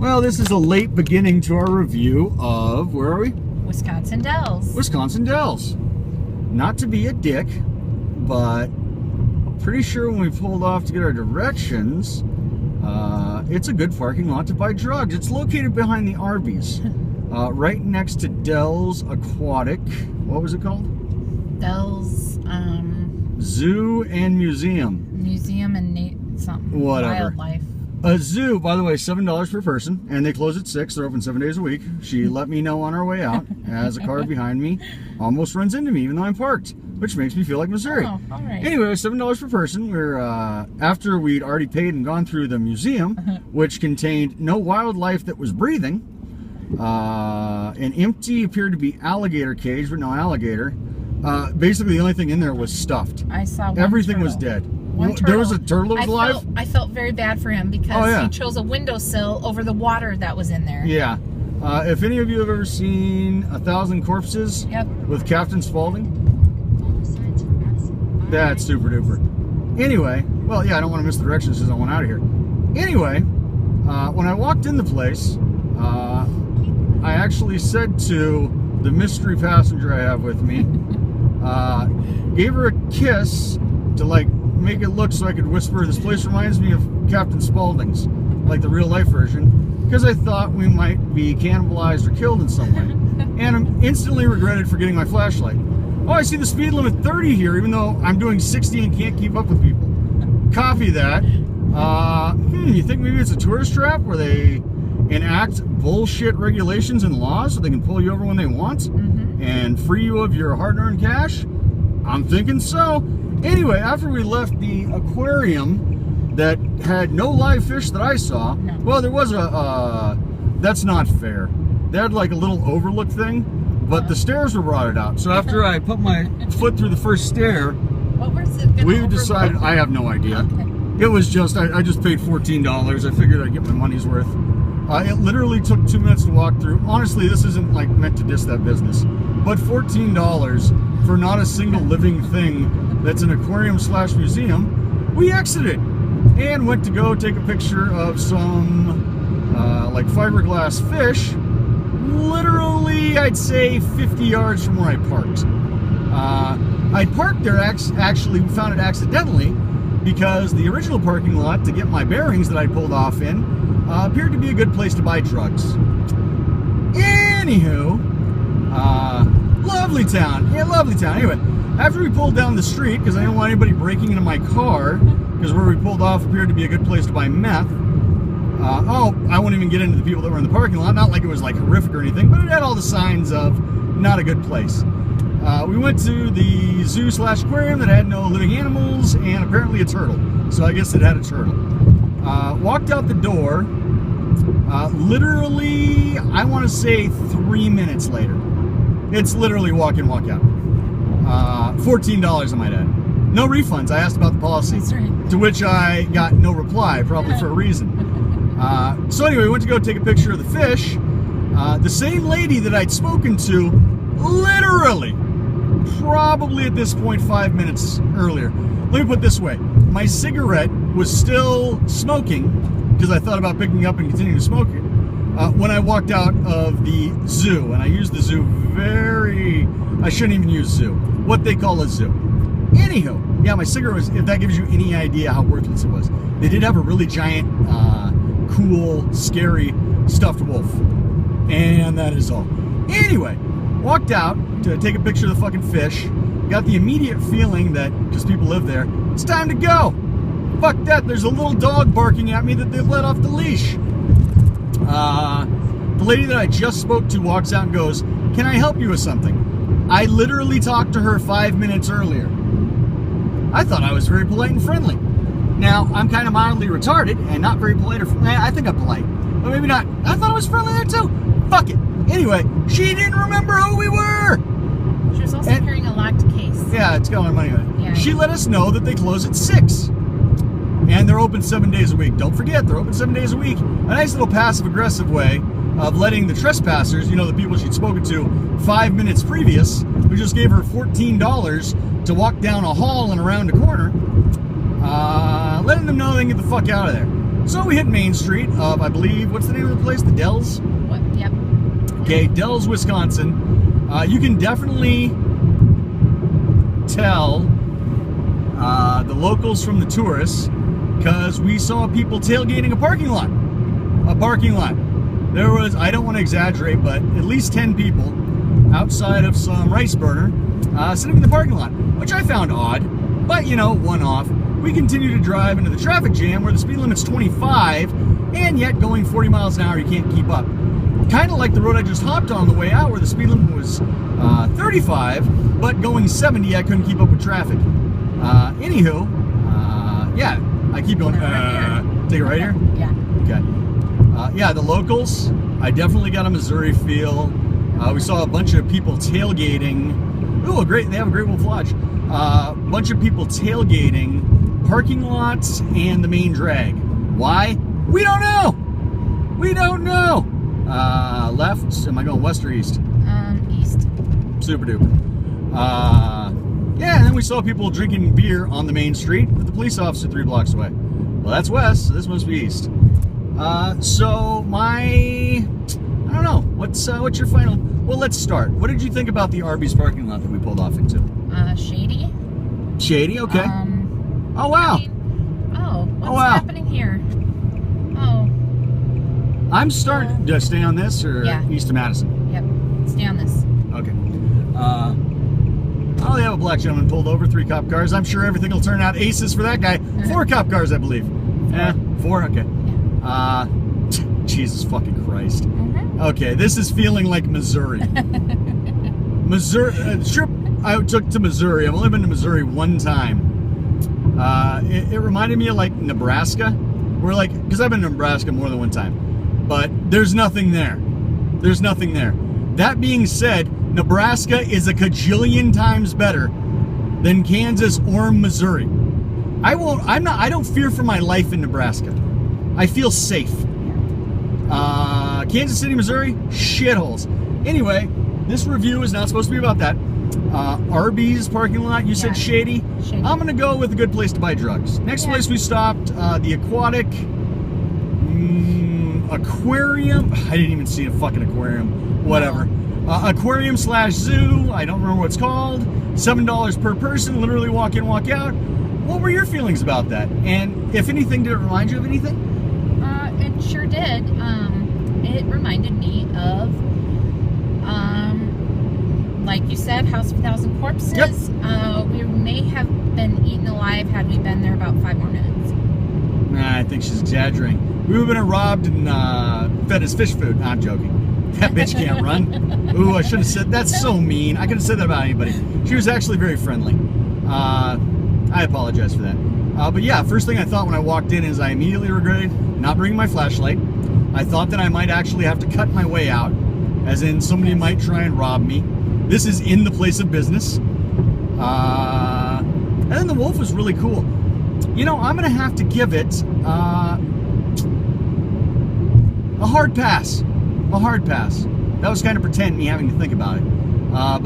Well, this is a late beginning to our review of, where are we? Wisconsin Dells. Wisconsin Dells. Not to be a dick, but pretty sure when we pulled off to get our directions, it's a good parking lot to buy drugs. It's located behind the Arby's, right next to Dells Aquatic. What was it called? Dells, Zoo and Museum. Museum and something. Whatever. Wildlife. A zoo, by the way, $7 per person, and they close at 6. They're open 7 days a week. She let me know on our way out, as a car behind me almost runs into me, even though I'm parked, which makes me feel like Missouri. Oh, all right. Anyway, $7 per person. We're after we'd already paid and gone through the museum, which contained no wildlife that was breathing, an empty, appeared to be alligator cage, but no alligator. Basically, the only thing in there was stuffed. I saw one Everything turtle. was dead. One There was a turtle that was alive? I felt very bad for him because he chose a windowsill over the water that was in there. Yeah. If any of you have ever seen 1,000 Corpses with Captain Spaulding, that's super duper. Anyway, well, yeah, I don't want to miss the directions since I went out of here. Anyway, when I walked in the place, I actually said to the mystery passenger I have with me, gave her a kiss to like make it look so I could whisper, this place reminds me of Captain Spaulding's, like the real life version, because I thought we might be cannibalized or killed in some way. And I instantly regretted forgetting my flashlight. Oh, I see the speed limit 30 here, even though I'm doing 60 and can't keep up with people. Copy that. You think maybe it's a tourist trap where they enact bullshit regulations and laws so they can pull you over when they want and free you of your hard-earned cash? I'm thinking so. Anyway, after we left the aquarium that had no live fish that I saw, well, there was that's not fair. They had like a little overlook thing, but the stairs were rotted out. So after I put my foot through the first stair, What was it? we decided, I have no idea. Okay. It was just, I just paid $14. I figured I'd get my money's worth. It literally took 2 minutes to walk through. Honestly, this isn't like meant to diss that business, but $14 for not a single living thing that's an aquarium / museum. We exited and went to go take a picture of some like fiberglass fish, literally I'd say 50 yards from where I parked. I parked there, actually found it accidentally, because the original parking lot to get my bearings that I pulled off in appeared to be a good place to buy drugs. Anywho, lovely town. Yeah, lovely town. Anyway, after we pulled down the street, because I didn't want anybody breaking into my car, because where we pulled off appeared to be a good place to buy meth. I won't even get into the people that were in the parking lot. Not like it was like horrific or anything, but it had all the signs of not a good place. We went to the zoo / aquarium that had no living animals and apparently a turtle. So I guess it had a turtle. Walked out the door, literally, I want to say 3 minutes later. It's literally walk in, walk out. $14 I might add. No refunds. I asked about the policy. That's right. To which I got no reply, probably for a reason. So anyway, we went to go take a picture of the fish. The same lady that I'd spoken to, literally, probably at this point 5 minutes earlier. Let me put it this way. My cigarette was still smoking, because I thought about picking up and continuing to smoke it, when I walked out of the zoo. And I used the zoo I shouldn't even use zoo. What they call a zoo. Anywho, yeah, my cigarette was, if that gives you any idea how worthless it was. They did have a really giant, cool, scary stuffed wolf. And that is all. Anyway, walked out to take a picture of the fucking fish. Got the immediate feeling that, because people live there, it's time to go. Fuck that, there's a little dog barking at me that they've let off the leash. The lady that I just spoke to walks out and goes, "Can I help you with something?" I literally talked to her 5 minutes earlier. I thought I was very polite and friendly. Now, I'm kind of mildly retarded and not very polite or friendly. I think I'm polite, but maybe not. I thought I was friendly there too. Fuck it. Anyway, she didn't remember who we were. She was also carrying a locked case. Yeah, it's got my money on it. Yeah. She let us know that they close at 6. And they're open 7 days a week. Don't forget, they're open 7 days a week. A nice little passive-aggressive way of letting the trespassers, you know, the people she'd spoken to 5 minutes previous, who just gave her $14 to walk down a hall and around a corner, letting them know they can get the fuck out of there. So we hit Main Street of, I believe, what's the name of the place? The Dells? What? Yep. Okay, Dells, Wisconsin. You can definitely tell the locals from the tourists because we saw people tailgating a parking lot. A parking lot. There was, I don't want to exaggerate, but at least 10 people outside of some rice burner sitting in the parking lot, which I found odd, but you know, one off. We continue to drive into the traffic jam where the speed limit's 25, and yet going 40 miles an hour, you can't keep up. Kind of like the road I just hopped on the way out where the speed limit was 35, but going 70, I couldn't keep up with traffic. Anywho, yeah, I keep going, take it right here? Yeah. Okay. Yeah, the locals, I definitely got a Missouri feel. We saw a bunch of people tailgating. Ooh, they have a Great Wolf Lodge. Bunch of people tailgating parking lots and the main drag. Why? We don't know. We don't know. Left. Am I going west or east? East. Super duper. Yeah, and then we saw people drinking beer on the main street with the police officer 3 blocks away. Well, that's west, so this must be east. So I don't know. What's your final? Well, let's start. What did you think about the Arby's parking lot that we pulled off into? Shady. Shady. Okay. Oh wow. What's happening here? Oh. I'm starting. Do I stay on this or east of Madison? Yep. Stay on this. Okay. Oh, they have a black gentleman pulled over, 3 cop cars. I'm sure everything will turn out aces for that guy. 4 cop cars, I believe. 4. Okay. Jesus fucking Christ. Okay, this is feeling like Missouri. Missouri. Trip I took to Missouri. I've only been to Missouri one time. It reminded me of like Nebraska. We're like, because I've been to Nebraska more than one time, but there's nothing there. There's nothing there. That being said, Nebraska is a cajillion times better than Kansas or Missouri. I don't fear for my life in Nebraska. I feel safe. Kansas City, Missouri, shitholes. Anyway, this review is not supposed to be about that. Arby's parking lot, you said shady. I'm gonna go with a good place to buy drugs. Next place we stopped, the aquatic aquarium. I didn't even see a fucking aquarium. Whatever. Aquarium / zoo. I don't remember what it's called. $7 per person. Literally walk in, walk out. What were your feelings about that? And if anything, did it remind you of anything? It sure did. It reminded me of, like you said, House of a Thousand Corpses. Yep. We may have been eaten alive had we been there about 5 more minutes. Nah, I think she's exaggerating. We would have been robbed and fed as fish food. Nah, I'm joking. That bitch can't run. Ooh, I should have said, that's so mean. I could have said that about anybody. She was actually very friendly. I apologize for that. But yeah, first thing I thought when I walked in is I immediately regretted not bringing my flashlight. I thought that I might actually have to cut my way out, as in somebody might try and rob me. This is in the place of business. And then the wolf was really cool. You know, I'm going to have to give it a hard pass. A hard pass. That was kind of pretend me having to think about it. But